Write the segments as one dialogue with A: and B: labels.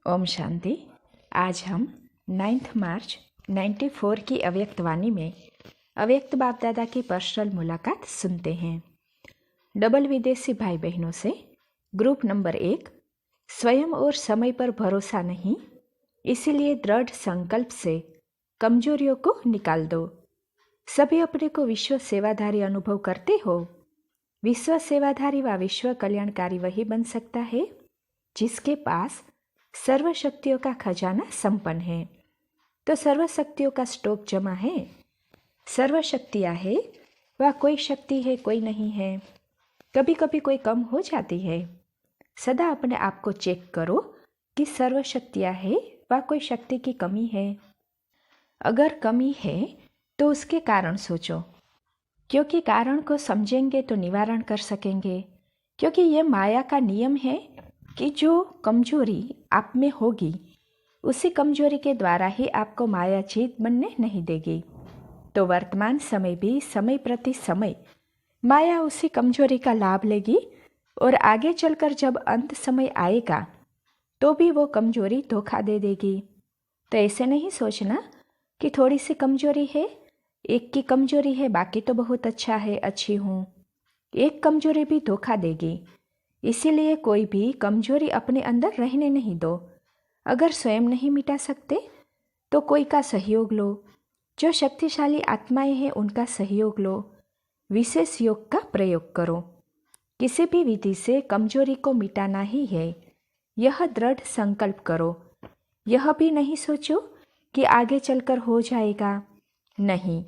A: ओम शांति। आज हम 9 मार्च 94 की अव्यक्त वाणी में अव्यक्त बाप दादा की पर्सनल मुलाकात सुनते हैं। डबल विदेशी भाई बहनों से ग्रुप नंबर 1, स्वयं और समय पर भरोसा नहीं, इसीलिए दृढ़ संकल्प से कमजोरियों को निकाल दो। सभी अपने को विश्व सेवाधारी अनुभव करते हो। विश्व सेवाधारी व विश्व कल्याणकारी वही बन सकता है जिसके पास सर्व शक्तियों का खजाना संपन्न है। तो सर्व शक्तियों का स्टॉक जमा है। सर्व शक्तियाँ है वह कोई शक्ति है, कोई नहीं है। कभी कभी कोई कम हो जाती है। सदा अपने आप को चेक करो कि सर्व शक्तियाँ है वह कोई शक्ति की कमी है। अगर कमी है तो उसके कारण सोचो, क्योंकि कारण को समझेंगे तो निवारण कर सकेंगे। क्योंकि यह माया का नियम है कि जो कमजोरी आप में होगी उसी कमजोरी के द्वारा ही आपको माया जीत बनने नहीं देगी। तो वर्तमान समय भी समय प्रति समय माया उसी कमजोरी का लाभ लेगी और आगे चलकर जब अंत समय आएगा तो भी वो कमजोरी धोखा दे देगी। तो ऐसे नहीं सोचना कि थोड़ी सी कमजोरी है, एक की कमजोरी है, बाकी तो बहुत अच्छा है, अच्छी हूँ। एक कमजोरी भी धोखा देगी। इसीलिए कोई भी कमजोरी अपने अंदर रहने नहीं दो। अगर स्वयं नहीं मिटा सकते तो कोई का सहयोग लो। जो शक्तिशाली आत्माएं हैं उनका सहयोग लो। विशेष योग का प्रयोग करो। किसी भी विधि से कमजोरी को मिटाना ही है, यह दृढ़ संकल्प करो। यह भी नहीं सोचो कि आगे चलकर हो जाएगा। नहीं,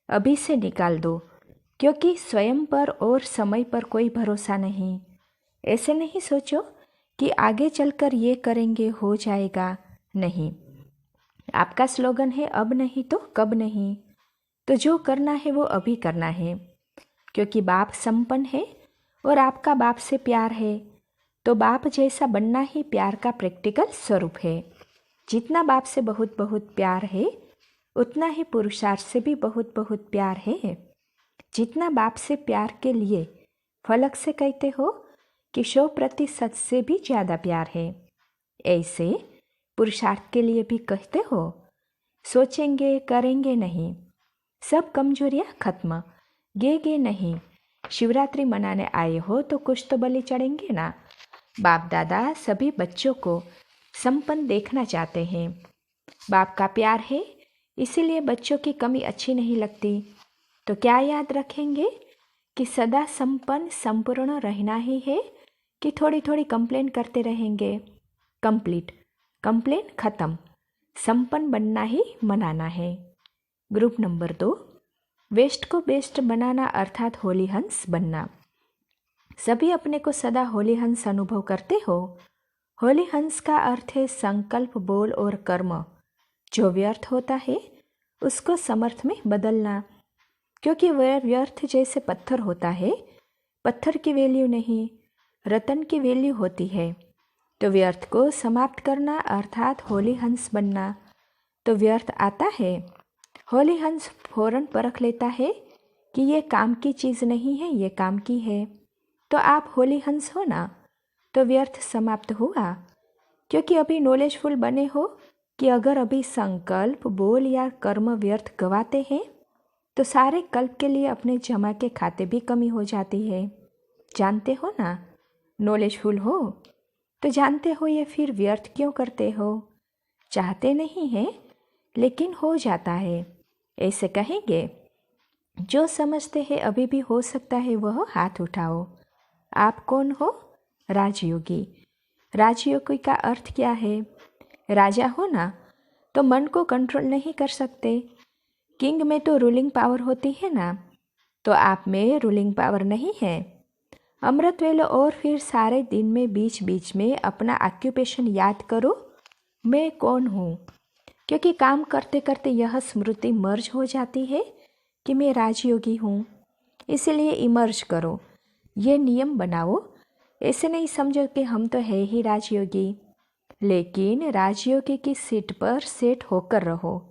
A: अभी से निकाल दो, क्योंकि स्वयं पर और समय पर कोई भरोसा नहीं। ऐसे नहीं सोचो कि आगे चलकर ये करेंगे हो जाएगा। नहीं, आपका स्लोगन है अब नहीं तो कब नहीं। तो जो करना है वो अभी करना है, क्योंकि बाप संपन्न है और आपका बाप से प्यार है। तो बाप जैसा बनना ही प्यार का प्रैक्टिकल स्वरूप है। जितना बाप से बहुत बहुत प्यार है उतना ही पुरुषार्थ से भी बहुत बहुत प्यार है। जितना बाप से प्यार के लिए फलक से कहते हो कि 100% से भी ज़्यादा प्यार है, ऐसे पुरुषार्थ के लिए भी कहते हो। सोचेंगे करेंगे नहीं, सब कमजोरियाँ खत्म, गे नहीं। शिवरात्रि मनाने आए हो तो कुछ तो बलि चढ़ेंगे ना। बाप दादा सभी बच्चों को संपन्न देखना चाहते हैं। बाप का प्यार है, इसीलिए बच्चों की कमी अच्छी नहीं लगती। तो क्या याद रखेंगे कि सदा संपन्न संपूर्ण रहना ही है कि थोड़ी थोड़ी कंप्लेन करते रहेंगे। कंप्लेन खत्म, संपन्न बनना ही मनाना है। ग्रुप नंबर 2, वेस्ट को बेस्ट बनाना अर्थात होली हंस बनना। सभी अपने को सदा होली हंस अनुभव करते हो। होली हंस का अर्थ है संकल्प, बोल और कर्म जो व्यर्थ होता है उसको समर्थ में बदलना। क्योंकि वह व्यर्थ जैसे पत्थर होता है, पत्थर की वैल्यू नहीं, रतन की वैल्यू होती है। तो व्यर्थ को समाप्त करना अर्थात होली हंस बनना। तो व्यर्थ आता है, होली हंस फौरन परख लेता है कि ये काम की चीज़ नहीं है, ये काम की है। तो आप होली हंस हो ना, तो व्यर्थ समाप्त हुआ। क्योंकि अभी नॉलेजफुल बने हो कि अगर अभी संकल्प, बोल या कर्म व्यर्थ गवाते हैं तो सारे कल्प के लिए अपने जमा के खाते भी कमी हो जाती है। जानते हो ना, नॉलेजफुल हो तो जानते हो ये फिर व्यर्थ क्यों करते हो। चाहते नहीं हैं लेकिन हो जाता है। ऐसे कहेंगे, जो समझते हैं अभी भी हो सकता है वह हाथ उठाओ। आप कौन हो? राजयोगी। राजयोगी का अर्थ क्या है? राजा हो ना, तो मन को कंट्रोल नहीं कर सकते। किंग में तो रूलिंग पावर होती है ना, तो आप में रूलिंग पावर नहीं है। अमृत वेलो और फिर सारे दिन में बीच बीच में अपना ऑक्यूपेशन याद करो, मैं कौन हूँ। क्योंकि काम करते करते यह स्मृति मर्ज हो जाती है कि मैं राजयोगी हूँ। इसलिए इमर्ज करो, ये नियम बनाओ। ऐसे नहीं समझो कि हम तो है ही राजयोगी, लेकिन राजयोगी की सीट पर सेट होकर रहो।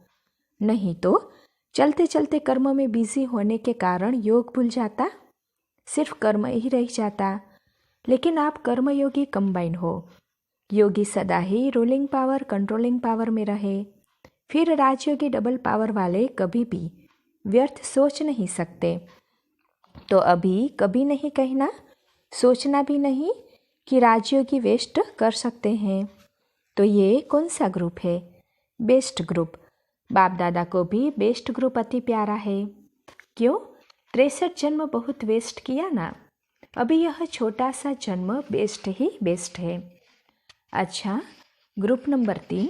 A: नहीं तो चलते चलते कर्म में बिजी होने के कारण योग भूल जाता, सिर्फ कर्म ही रह जाता। लेकिन आप कर्मयोगी कंबाइन हो, योगी सदा ही रूलिंग पावर कंट्रोलिंग पावर में रहे। फिर राजयोगी डबल पावर वाले कभी भी व्यर्थ सोच नहीं सकते। तो अभी कभी नहीं कहना, सोचना भी नहीं कि राजयोगी वेस्ट कर सकते हैं। तो ये कौन सा ग्रुप है? Best group. बाप दादा को भी बेस्ट ग्रुप अति प्यारा है। क्यों? 63 जन्म बहुत वेस्ट किया ना, अभी यह छोटा सा जन्म बेस्ट ही बेस्ट है। अच्छा, ग्रुप नंबर 3,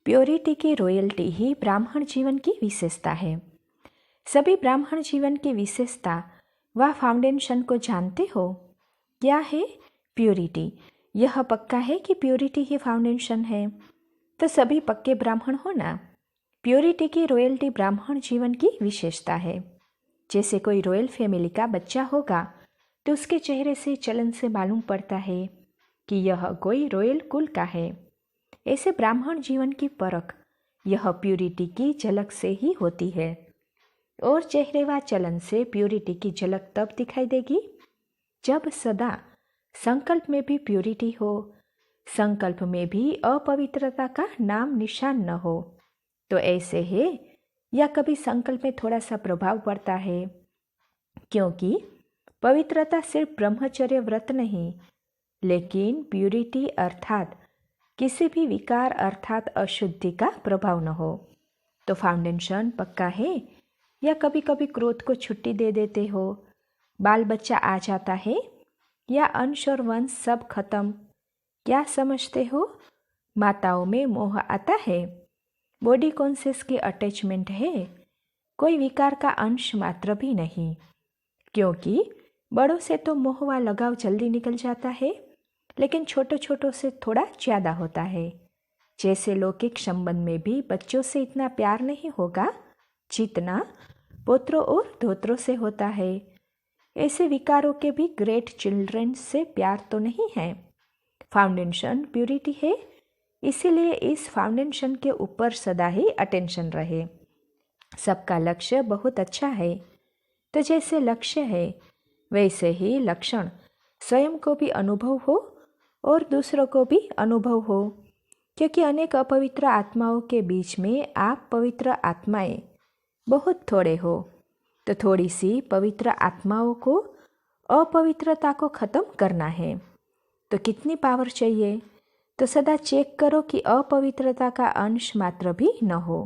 A: प्योरिटी की रॉयल्टी ही ब्राह्मण जीवन की विशेषता है। सभी ब्राह्मण जीवन की विशेषता व फाउंडेशन को जानते हो? क्या है? प्योरिटी। यह पक्का है कि प्योरिटी ही फाउंडेशन है, तो सभी पक्के ब्राह्मण हो ना। प्योरिटी की रॉयल्टी ब्राह्मण जीवन की विशेषता है। जैसे कोई रॉयल फैमिली का बच्चा होगा तो उसके चेहरे से, चलन से मालूम पड़ता है कि यह कोई रॉयल कुल का है। ऐसे ब्राह्मण जीवन की परख यह प्योरिटी की झलक से ही होती है। और चेहरे व चलन से प्योरिटी की झलक तब दिखाई देगी जब सदा संकल्प में भी प्योरिटी हो, संकल्प में भी अपवित्रता का नाम निशान न हो। तो ऐसे है या कभी संकल्प में थोड़ा सा प्रभाव पड़ता है, क्योंकि पवित्रता सिर्फ ब्रह्मचर्य व्रत नहीं, लेकिन प्यूरिटी अर्थात किसी भी विकार अर्थात अशुद्धि का प्रभाव न हो। तो फाउंडेशन पक्का है या कभी कभी क्रोध को छुट्टी दे देते हो? बाल बच्चा आ जाता है या अंश और वंश सब खत्म? क्या समझते हो? माताओं में मोह आता है, बॉडी कॉन्शियस की अटैचमेंट है, कोई विकार का अंश मात्र भी नहीं, क्योंकि बड़ों से तो मोह व लगाव जल्दी निकल जाता है, लेकिन छोटों छोटों से थोड़ा ज़्यादा होता है। जैसे लौकिक संबंध में भी बच्चों से इतना प्यार नहीं होगा जितना पोत्रों और धोत्रों से होता है। ऐसे विकारों के भी ग्रेट चिल्ड्रन से प्यार तो नहीं है। फाउंडेशन प्यूरिटी है, इसीलिए इस फाउंडेशन के ऊपर सदा ही अटेंशन रहे। सबका लक्ष्य बहुत अच्छा है, तो जैसे लक्ष्य है वैसे ही लक्षण स्वयं को भी अनुभव हो और दूसरों को भी अनुभव हो, क्योंकि अनेक अपवित्र आत्माओं के बीच में आप पवित्र आत्माएं बहुत थोड़े हो। तो थोड़ी सी पवित्र आत्माओं को अपवित्रता को खत्म करना है, तो कितनी पावर चाहिए? तो सदा चेक करो कि अपवित्रता का अंश मात्र भी न हो,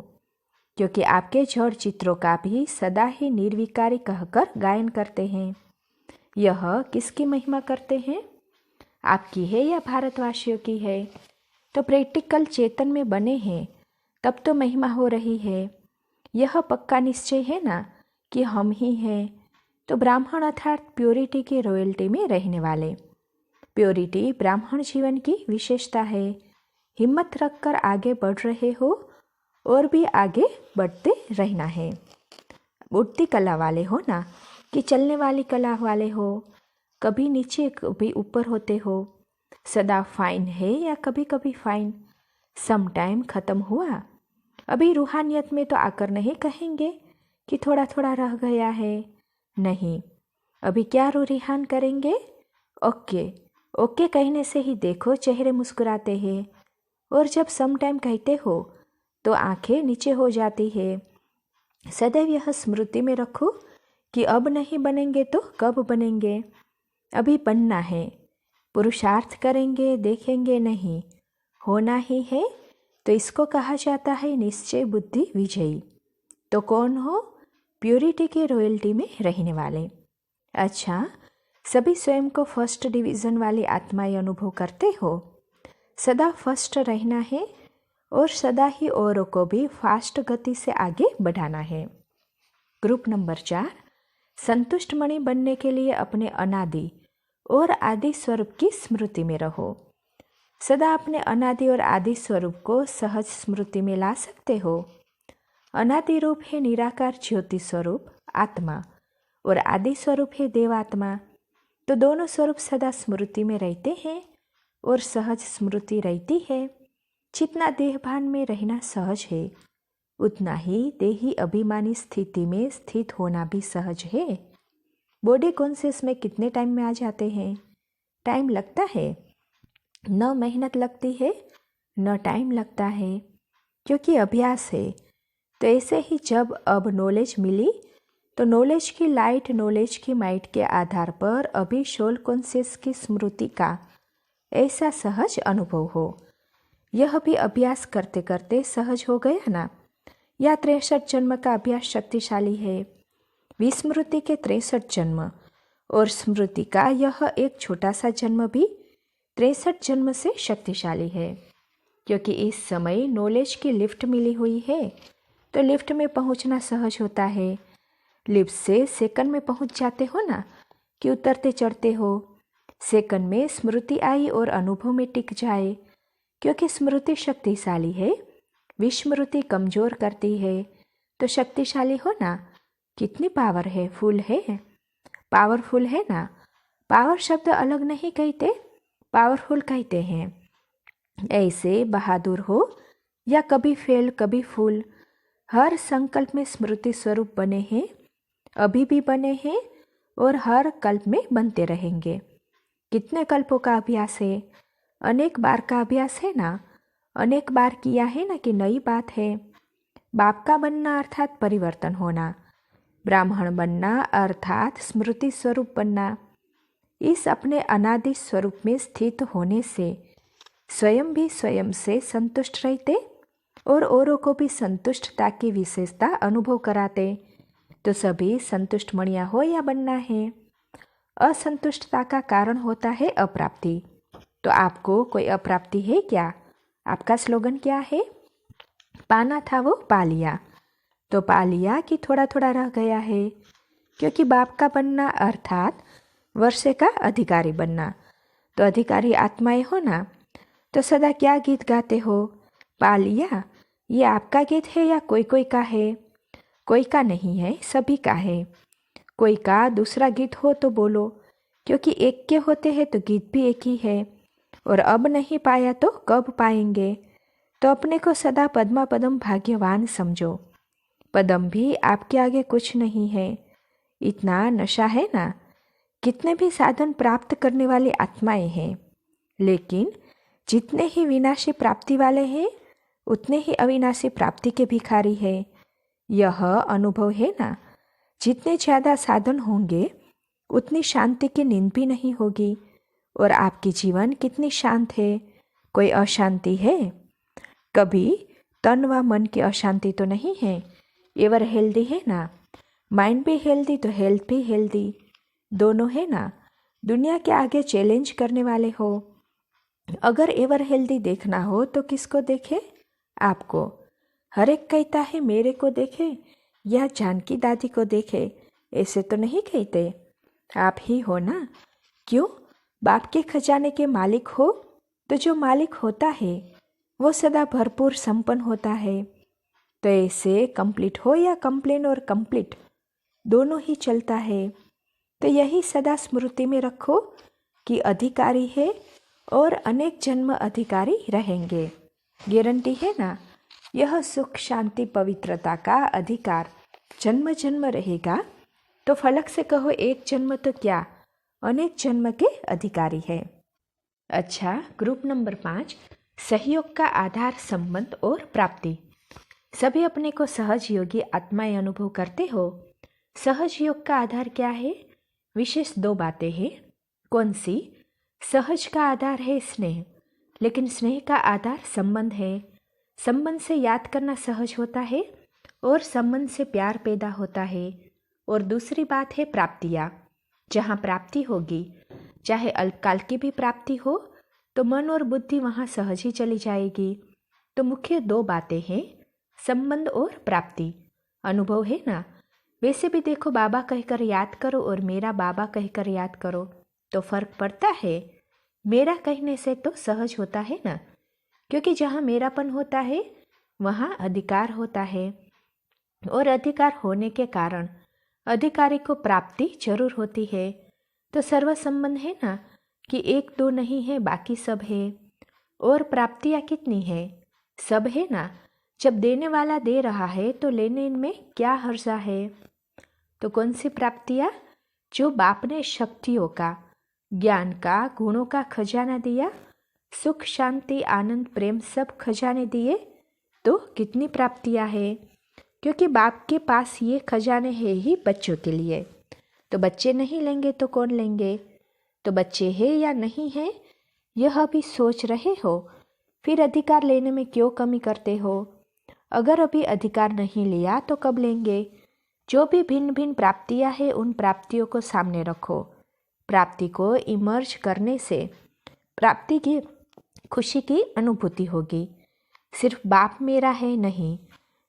A: क्योंकि आपके जड़ चित्रों का भी सदा ही निर्विकारी कहकर गायन करते हैं। यह किसकी महिमा करते हैं? आपकी है या भारतवासियों की है? तो प्रैक्टिकल चेतन में बने हैं तब तो महिमा हो रही है। यह पक्का निश्चय है ना कि हम ही हैं। तो ब्राह्मण अर्थात प्योरिटी की रॉयल्टी में रहने वाले। प्योरिटी ब्राह्मण जीवन की विशेषता है। हिम्मत रखकर आगे बढ़ रहे हो और भी आगे बढ़ते रहना है। उड़ती कला वाले हो ना कि चलने वाली कला वाले हो? कभी नीचे कभी ऊपर होते हो। सदा फाइन है या कभी कभी फाइन? सम टाइम ख़त्म हुआ। अभी रूहानियत में तो आकर नहीं कहेंगे कि थोड़ा थोड़ा रह गया है। नहीं, अभी क्या रूहान करेंगे? ओके ओके कहने से ही देखो चेहरे मुस्कुराते हैं, और जब सम टाइम कहते हो तो आंखें नीचे हो जाती है। सदैव यह स्मृति में रखो कि अब नहीं बनेंगे तो कब बनेंगे। अभी बनना है, पुरुषार्थ करेंगे देखेंगे नहीं, होना ही है। तो इसको कहा जाता है निश्चय बुद्धि विजयी। तो कौन हो? प्योरिटी के रॉयल्टी में रहने वाले। अच्छा, सभी स्वयं को फर्स्ट डिवीज़न वाली आत्माएं अनुभव करते हो? सदा फर्स्ट रहना है और सदा ही औरों को भी फास्ट गति से आगे बढ़ाना है। ग्रुप नंबर 4, संतुष्ट मणि बनने के लिए अपने अनादि और आदि स्वरूप की स्मृति में रहो। सदा अपने अनादि और आदि स्वरूप को सहज स्मृति में ला सकते हो। अनादि रूप है निराकार ज्योति स्वरूप आत्मा और आदि स्वरूप है देवात्मा। तो दोनों स्वरूप सदा स्मृति में रहते हैं और सहज स्मृति रहती है। जितना देहभान में रहना सहज है, उतना ही देही अभिमानी स्थिति में स्थित होना भी सहज है। बॉडी कॉन्शियस में कितने टाइम में आ जाते हैं? टाइम लगता है। न मेहनत लगती है न टाइम लगता है, क्योंकि अभ्यास है। तो ऐसे ही जब अब नॉलेज मिली तो नॉलेज की लाइट, नॉलेज की माइट के आधार पर अभी सोल कॉन्शियस की स्मृति का ऐसा सहज अनुभव हो। यह भी अभ्यास करते करते सहज हो गया ना। या 63 जन्म का अभ्यास शक्तिशाली है। विस्मृति के 63 जन्म और स्मृति का यह एक छोटा सा जन्म भी 63 जन्म से शक्तिशाली है, क्योंकि इस समय नॉलेज की लिफ्ट मिली हुई है तो लिफ्ट में पहुंचना सहज होता है। लिफ्ट से सेकंड में पहुंच जाते हो ना, कि उतरते चढ़ते हो। सेकंड में स्मृति आई और अनुभव में टिक जाए, क्योंकि स्मृति शक्तिशाली है, विस्मृति कमजोर करती है। तो शक्तिशाली हो ना, कितनी पावर है, फुल है, पावरफुल है ना। पावर शब्द अलग नहीं कहते, पावरफुल कहते हैं। ऐसे बहादुर हो या कभी फेल कभी फुल, हर संकल्प में स्मृति स्वरूप बने हैं, अभी भी बने हैं और हर कल्प में बनते रहेंगे। कितने कल्पों का अभ्यास है, अनेक बार का अभ्यास है ना, अनेक बार किया है ना, कि नई बात है। बाप का बनना अर्थात परिवर्तन होना, ब्राह्मण बनना अर्थात स्मृति स्वरूप बनना। इस अपने अनादि स्वरूप में स्थित होने से स्वयं भी स्वयं से संतुष्ट रहते और औरों को भी संतुष्टता की विशेषता अनुभव कराते। तो सभी संतुष्ट मणिया हो या बनना है। असंतुष्टता का कारण होता है अप्राप्ति। तो आपको कोई अप्राप्ति है क्या? आपका स्लोगन क्या है? पाना था वो पा लिया। तो पा लिया कि थोड़ा थोड़ा रह गया है, क्योंकि बाप का बनना अर्थात वर्षे का अधिकारी बनना। तो अधिकारी आत्माएं हो ना, तो सदा क्या गीत गाते हो? पा लिया। ये आपका गीत है या कोई कोई का है? कोई का नहीं है, सभी का है। कोई का दूसरा गीत हो तो बोलो, क्योंकि एक के होते हैं तो गीत भी एक ही है। और अब नहीं पाया तो कब पाएंगे? तो अपने को सदा पद्मा पदम भाग्यवान समझो। पदम भी आपके आगे कुछ नहीं है। इतना नशा है ना। कितने भी साधन प्राप्त करने वाली आत्माएं हैं, लेकिन जितने ही विनाशी प्राप्ति वाले हैं उतने ही अविनाशी प्राप्ति के भिखारी हैं। यह अनुभव है ना। जितने ज़्यादा साधन होंगे उतनी शांति की नींद भी नहीं होगी। और आपकी जीवन कितनी शांत है, कोई अशांति है? कभी तन व मन की अशांति तो नहीं है। एवर हेल्दी है ना। माइंड भी हेल्दी तो हेल्थ भी हेल्दी, दोनों है ना। दुनिया के आगे चैलेंज करने वाले हो। अगर एवर हेल्दी देखना हो तो किसको देखे? आपको। हर एक कहता है मेरे को देखे या जानकी दादी को देखे, ऐसे तो नहीं कहते। आप ही हो ना। क्यों? बाप के खजाने के मालिक हो, तो जो मालिक होता है वो सदा भरपूर संपन्न होता है। तो ऐसे कंप्लीट हो या कंप्लेन और कंप्लीट दोनों ही चलता है। तो यही सदा स्मृति में रखो कि अधिकारी है और अनेक जन्म अधिकारी रहेंगे। गारंटी है ना। यह सुख शांति पवित्रता का अधिकार जन्म जन्म रहेगा। तो फलक से कहो एक जन्म तो क्या, अनेक जन्म के अधिकारी है। अच्छा, ग्रुप नंबर 5, सहयोग का आधार संबंध और प्राप्ति। सभी अपने को सहज योगी आत्माएं अनुभव करते हो। सहज योग का आधार क्या है? विशेष 2 बातें हैं। कौन सी? सहज का आधार है स्नेह, लेकिन स्नेह का आधार संबंध है। संबंध से याद करना सहज होता है और संबंध से प्यार पैदा होता है। और दूसरी बात है प्राप्तियाँ। जहाँ प्राप्ति होगी, चाहे अल्पकाल की भी प्राप्ति हो, तो मन और बुद्धि वहाँ सहज ही चली जाएगी। तो मुख्य 2 बातें हैं, संबंध और प्राप्ति। अनुभव है ना। वैसे भी देखो, बाबा कहकर याद करो और मेरा बाबा कहकर याद करो तो फर्क पड़ता है। मेरा कहने से तो सहज होता है ना, क्योंकि जहाँ मेरापन होता है वहाँ अधिकार होता है। और अधिकार होने के कारण अधिकारी को प्राप्ति जरूर होती है। तो सर्व संबंध है ना, कि 1-2 नहीं है, बाकी सब है। और प्राप्तियाँ कितनी है? सब है ना। जब देने वाला दे रहा है तो लेने में क्या हर्जा है? तो कौन सी प्राप्तियाँ? जो बाप ने शक्तियों का, ज्ञान का, गुणों का खजाना दिया, सुख, शांति, आनंद, प्रेम सब खजाने दिए तो कितनी प्राप्तियां हैं। क्योंकि बाप के पास ये खजाने हैं ही बच्चों के लिए। तो बच्चे नहीं लेंगे तो कौन लेंगे। तो बच्चे हैं या नहीं हैं यह अभी सोच रहे हो, फिर अधिकार लेने में क्यों कमी करते हो। अगर अभी अधिकार नहीं लिया तो कब लेंगे। जो भी भिन्न भिन्न प्राप्तियां हैं उन प्राप्तियों को सामने रखो। प्राप्ति को इमर्ज करने से प्राप्ति की खुशी की अनुभूति होगी। सिर्फ बाप मेरा है नहीं,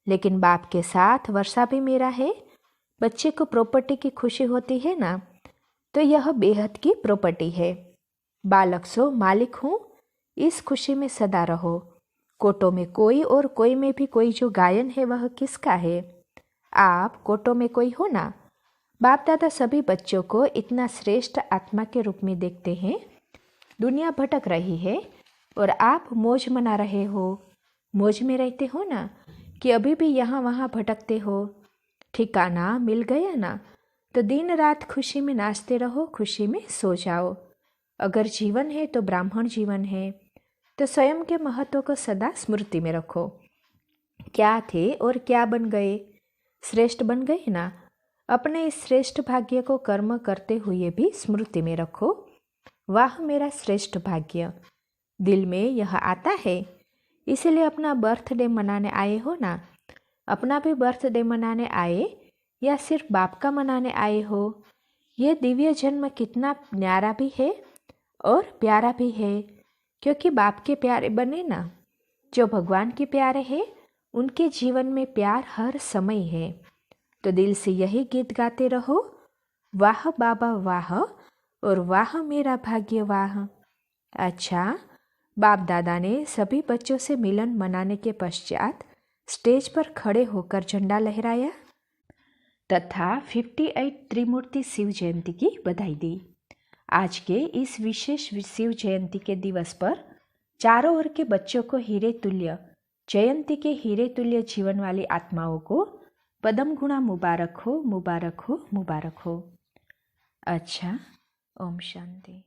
A: लेकिन बाप के साथ वर्षा भी मेरा है। बच्चे को प्रॉपर्टी की खुशी होती है ना, तो यह बेहद की प्रॉपर्टी है। बालक सो मालिक हूँ, इस खुशी में सदा रहो। कोटों में कोई और कोई में भी कोई जो गायन है वह किसका है। आप कोटों में कोई हो ना। बाप दादा सभी बच्चों को इतना श्रेष्ठ आत्मा के रूप में देखते हैं। दुनिया भटक रही है और आप मौज मना रहे हो। मौज में रहते हो ना, कि अभी भी यहाँ वहाँ भटकते हो। ठिकाना मिल गया ना, तो दिन रात खुशी में नाचते रहो, खुशी में सो जाओ। अगर जीवन है तो ब्राह्मण जीवन है, तो स्वयं के महत्व को सदा स्मृति में रखो। क्या थे और क्या बन गए, श्रेष्ठ बन गए ना। अपने इस श्रेष्ठ भाग्य को कर्म करते हुए भी स्मृति में रखो। वाह मेरा श्रेष्ठ भाग्य, दिल में यह आता है, इसलिए अपना बर्थडे मनाने आए हो ना। अपना भी बर्थडे मनाने आए या सिर्फ बाप का मनाने आए हो। ये दिव्य जन्म कितना न्यारा भी है और प्यारा भी है, क्योंकि बाप के प्यारे बने ना। जो भगवान के प्यारे हैं उनके जीवन में प्यार हर समय है। तो दिल से यही गीत गाते रहो, वाह बाबा वाह, और वाह मेरा भाग्य वाह। अच्छा, बाप दादा ने सभी बच्चों से मिलन मनाने के पश्चात स्टेज पर खड़े होकर झंडा लहराया तथा 58 त्रिमूर्ति शिव जयंती की बधाई दी। आज के इस विशेष शिव जयंती के दिवस पर चारों ओर के बच्चों को हीरे तुल्य, जयंती के हीरे तुल्य जीवन वाली आत्माओं को पदम गुणा मुबारक हो, मुबारक हो, मुबारक हो। अच्छा, ओम शांति।